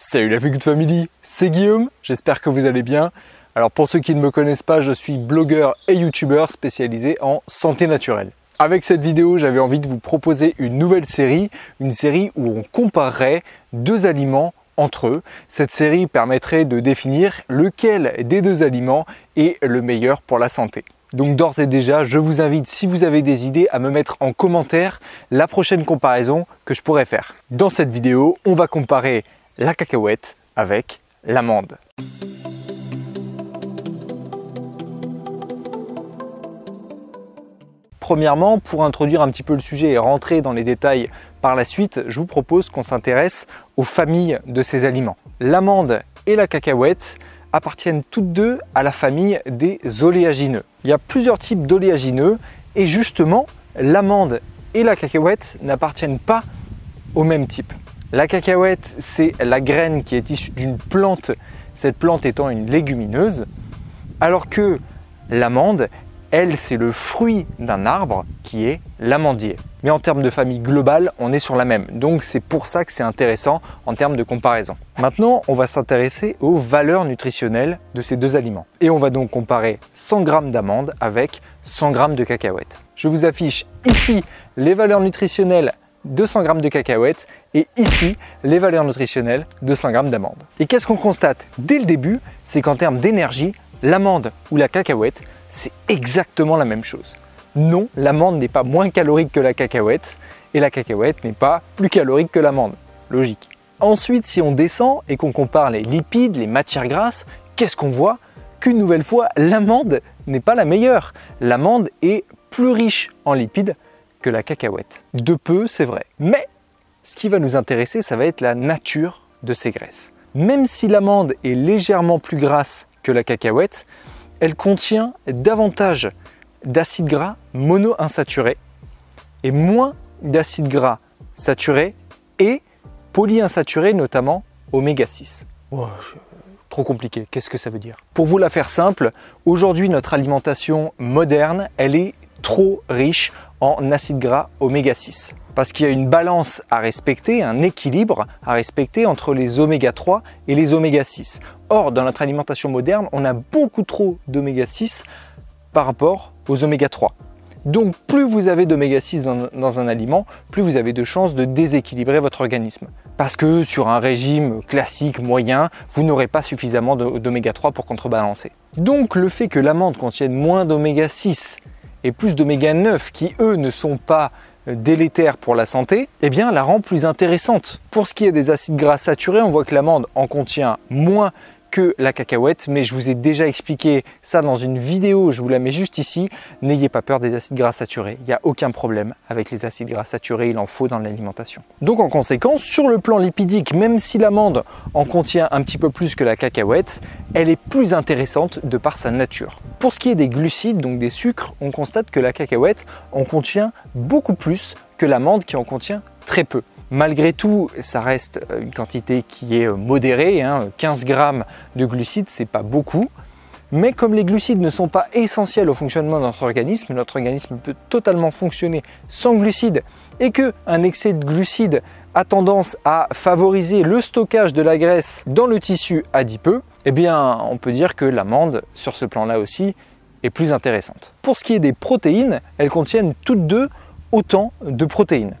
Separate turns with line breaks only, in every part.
Salut la Good Family, c'est Guillaume, j'espère que vous allez bien. Alors pour ceux qui ne me connaissent pas, je suis blogueur et youtubeur spécialisé en santé naturelle. Avec cette vidéo, j'avais envie de vous proposer une nouvelle série, une série où on comparerait deux aliments entre eux. Cette série permettrait de définir lequel des deux aliments est le meilleur pour la santé. Donc d'ores et déjà, je vous invite, si vous avez des idées, à me mettre en commentaire la prochaine comparaison que je pourrais faire. Dans cette vidéo, on va comparer la cacahuète avec l'amande. Premièrement, pour introduire un petit peu le sujet et rentrer dans les détails par la suite, je vous propose qu'on s'intéresse aux familles de ces aliments. L'amande et la cacahuète appartiennent toutes deux à la famille des oléagineux. Il y a plusieurs types d'oléagineux et justement, l'amande et la cacahuète n'appartiennent pas au même type. La cacahuète, c'est la graine qui est issue d'une plante, cette plante étant une légumineuse, alors que l'amande, elle, c'est le fruit d'un arbre qui est l'amandier. Mais en termes de famille globale, on est sur la même. Donc c'est pour ça que c'est intéressant en termes de comparaison. Maintenant, on va s'intéresser aux valeurs nutritionnelles de ces deux aliments. Et on va donc comparer 100 g d'amande avec 100 g de cacahuètes. Je vous affiche ici les valeurs nutritionnelles de 100 g de cacahuètes et ici les valeurs nutritionnelles de 100 g d'amande. Et qu'est-ce qu'on constate dès le début? C'est qu'en termes d'énergie, l'amande ou la cacahuète, c'est exactement la même chose. Non, l'amande n'est pas moins calorique que la cacahuète et la cacahuète n'est pas plus calorique que l'amande. Logique. Ensuite, si on descend et qu'on compare les lipides, les matières grasses, qu'est-ce qu'on voit? Qu'une nouvelle fois, l'amande n'est pas la meilleure. L'amande est plus riche en lipides que la cacahuète. De peu, c'est vrai. Mais ce qui va nous intéresser, ça va être la nature de ces graisses. Même si l'amande est légèrement plus grasse que la cacahuète, elle contient davantage d'acides gras monoinsaturés et moins d'acides gras saturés et polyinsaturés, notamment oméga 6. Oh, trop compliqué, qu'est-ce que ça veut dire? Pour vous la faire simple, aujourd'hui notre alimentation moderne, elle est trop riche en acides gras oméga 6. Parce qu'il y a une balance à respecter, un équilibre à respecter entre les oméga 3 et les oméga 6. Or, dans notre alimentation moderne, on a beaucoup trop d'oméga 6 par rapport aux oméga 3. Donc, plus vous avez d'oméga 6 dans un aliment, plus vous avez de chances de déséquilibrer votre organisme. Parce que sur un régime classique, moyen, vous n'aurez pas suffisamment d'oméga 3 pour contrebalancer. Donc, le fait que l'amande contienne moins d'oméga 6 et plus d'oméga 9 qui, eux, ne sont pas délétère pour la santé, eh bien la rend plus intéressante. Pour ce qui est des acides gras saturés, on voit que l'amande en contient moins que la cacahuète, mais je vous ai déjà expliqué ça dans une vidéo, je vous la mets juste ici. N'ayez pas peur des acides gras saturés, il n'y a aucun problème avec les acides gras saturés, il en faut dans l'alimentation. Donc en conséquence, sur le plan lipidique, même si l'amande en contient un petit peu plus que la cacahuète, elle est plus intéressante de par sa nature. Pour ce qui est des glucides, donc des sucres, on constate que la cacahuète en contient beaucoup plus que l'amande qui en contient très peu. Malgré tout, ça reste une quantité qui est modérée, 15 g de glucides, c'est pas beaucoup. Mais comme les glucides ne sont pas essentiels au fonctionnement de notre organisme peut totalement fonctionner sans glucides et qu'un excès de glucides a tendance à favoriser le stockage de la graisse dans le tissu adipeux, eh bien on peut dire que l'amande, sur ce plan-là aussi, est plus intéressante. Pour ce qui est des protéines, elles contiennent toutes deux autant de protéines.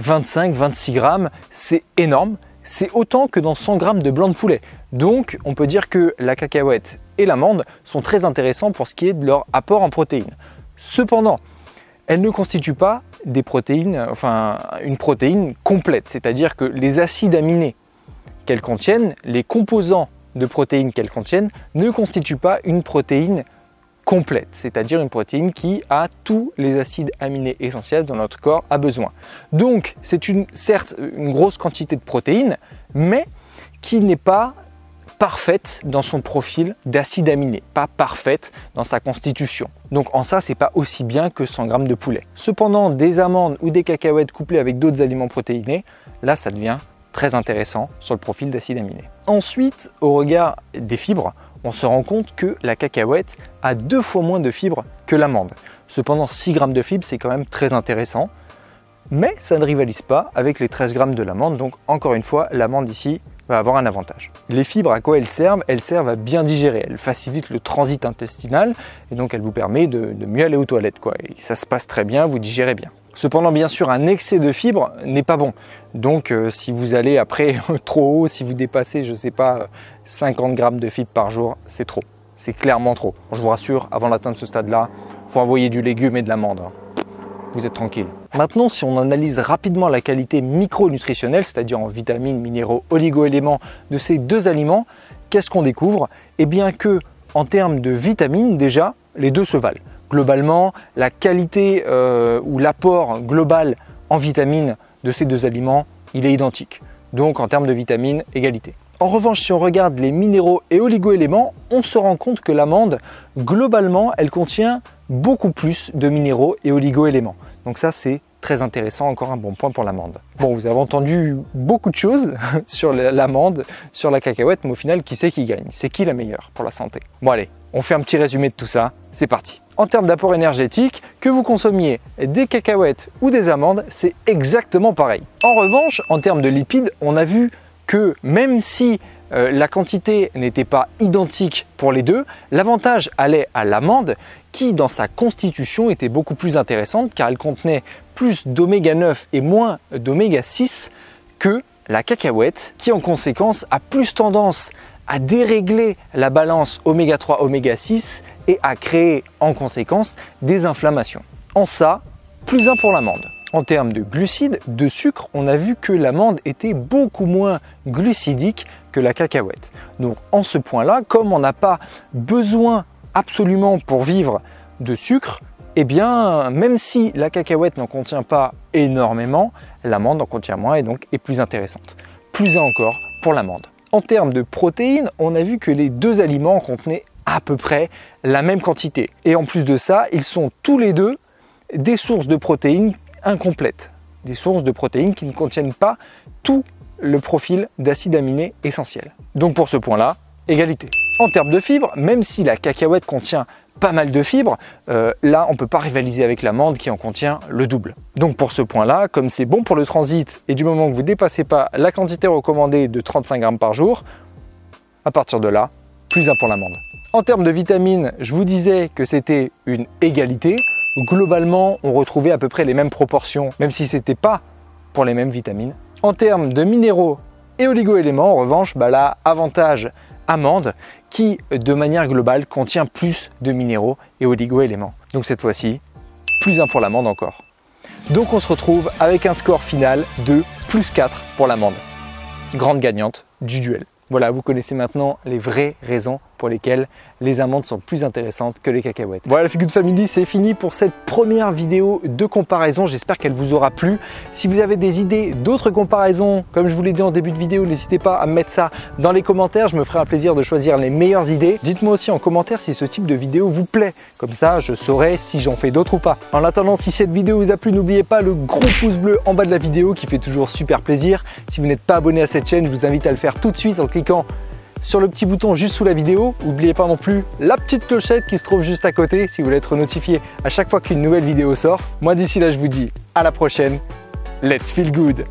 25-26 grammes, c'est énorme, c'est autant que dans 100 grammes de blanc de poulet. Donc on peut dire que la cacahuète et l'amande sont très intéressants pour ce qui est de leur apport en protéines. Cependant, elles ne constituent pas des protéines, une protéine complète, c'est-à-dire que les acides aminés qu'elles contiennent, les composants de protéines qu'elles contiennent, ne constituent pas une protéine complète, c'est-à-dire une protéine qui a tous les acides aminés essentiels dont notre corps a besoin. Donc c'est certes une grosse quantité de protéines, mais qui n'est pas parfaite dans son profil d'acides aminés, pas parfaite dans sa constitution. Donc en ça, c'est pas aussi bien que 100 g de poulet. Cependant, des amandes ou des cacahuètes couplées avec d'autres aliments protéinés, là ça devient très intéressant sur le profil d'acides aminés. Ensuite, au regard des fibres, on se rend compte que la cacahuète a 2 fois moins de fibres que l'amande. Cependant, 6 g de fibres, c'est quand même très intéressant. Mais ça ne rivalise pas avec les 13 g de l'amande. Donc encore une fois, l'amande ici va avoir un avantage. Les fibres, à quoi elles servent? Elles servent à bien digérer, elles facilitent le transit intestinal et donc elles vous permettent de mieux aller aux toilettes, quoi. Et ça se passe très bien, vous digérez bien. Cependant, bien sûr, un excès de fibres n'est pas bon. Donc, si vous allez après trop haut, si vous dépassez, je ne sais pas, 50 grammes de fibres par jour, c'est trop. C'est clairement trop. Je vous rassure, avant d'atteindre ce stade-là, il faut envoyer du légume et de l'amande. Vous êtes tranquille. Maintenant, si on analyse rapidement la qualité micronutritionnelle, c'est-à-dire en vitamines, minéraux, oligo-éléments de ces deux aliments, qu'est-ce qu'on découvre? Eh bien que, en termes de vitamines, déjà, les deux se valent. Globalement, la qualité ou l'apport global en vitamines de ces deux aliments, il est identique. Donc, en termes de vitamines, égalité. En revanche, si on regarde les minéraux et oligo-éléments, on se rend compte que l'amande, globalement, elle contient beaucoup plus de minéraux et oligo-éléments. Donc ça, c'est très intéressant, encore un bon point pour l'amande. Bon, vous avez entendu beaucoup de choses sur l'amande, sur la cacahuète, mais au final, qui c'est qui gagne? C'est qui la meilleure pour la santé? Bon allez, on fait un petit résumé de tout ça, c'est parti. En termes d'apport énergétique, que vous consommiez des cacahuètes ou des amandes, c'est exactement pareil. En revanche, en termes de lipides, on a vu que même si la quantité n'était pas identique pour les deux, l'avantage allait à l'amande qui, dans sa constitution, était beaucoup plus intéressante car elle contenait plus d'oméga 9 et moins d'oméga 6 que la cacahuète qui, en conséquence, a plus tendance à dérégler la balance oméga 3, oméga 6 et à créer, en conséquence, des inflammations. En ça, plus 1 pour l'amande. En termes de glucides, de sucre, on a vu que l'amande était beaucoup moins glucidique que la cacahuète. Donc en ce point-là, comme on n'a pas besoin absolument pour vivre de sucre, eh bien même si la cacahuète n'en contient pas énormément, l'amande en contient moins et donc est plus intéressante. Plus 1 encore pour l'amande. En termes de protéines, on a vu que les deux aliments contenaient à peu près la même quantité. Et en plus de ça, ils sont tous les deux des sources de protéines incomplètes, des sources de protéines qui ne contiennent pas tout le profil d'acides aminés essentiels. Donc pour ce point-là, égalité. En termes de fibres, même si la cacahuète contient pas mal de fibres, là on ne peut pas rivaliser avec l'amande qui en contient le double. Donc pour ce point-là, comme c'est bon pour le transit et du moment que vous ne dépassez pas la quantité recommandée de 35 grammes par jour, à partir de là, plus 1 pour l'amande. En termes de vitamines, je vous disais que c'était une égalité. Globalement, on retrouvait à peu près les mêmes proportions, même si ce n'était pas pour les mêmes vitamines. En termes de minéraux et oligo-éléments, en revanche, là, avantage amande qui, de manière globale, contient plus de minéraux et oligo-éléments. Donc cette fois-ci, plus 1 pour l'amande encore. Donc on se retrouve avec un score final de plus 4 pour l'amande. Grande gagnante du duel. Voilà, vous connaissez maintenant les vraies raisons pour lesquelles les amandes sont plus intéressantes que les cacahuètes. Voilà, la Feel Good Family, c'est fini pour cette première vidéo de comparaison. J'espère qu'elle vous aura plu. Si vous avez des idées d'autres comparaisons, comme je vous l'ai dit en début de vidéo, n'hésitez pas à me mettre ça dans les commentaires. Je me ferai un plaisir de choisir les meilleures idées. Dites-moi aussi en commentaire si ce type de vidéo vous plaît. Comme ça, je saurai si j'en fais d'autres ou pas. En attendant, si cette vidéo vous a plu, n'oubliez pas le gros pouce bleu en bas de la vidéo qui fait toujours super plaisir. Si vous n'êtes pas abonné à cette chaîne, je vous invite à le faire tout de suite en cliquant sur le petit bouton juste sous la vidéo. N'oubliez pas non plus la petite clochette qui se trouve juste à côté si vous voulez être notifié à chaque fois qu'une nouvelle vidéo sort. Moi d'ici là je vous dis à la prochaine. Let's feel good!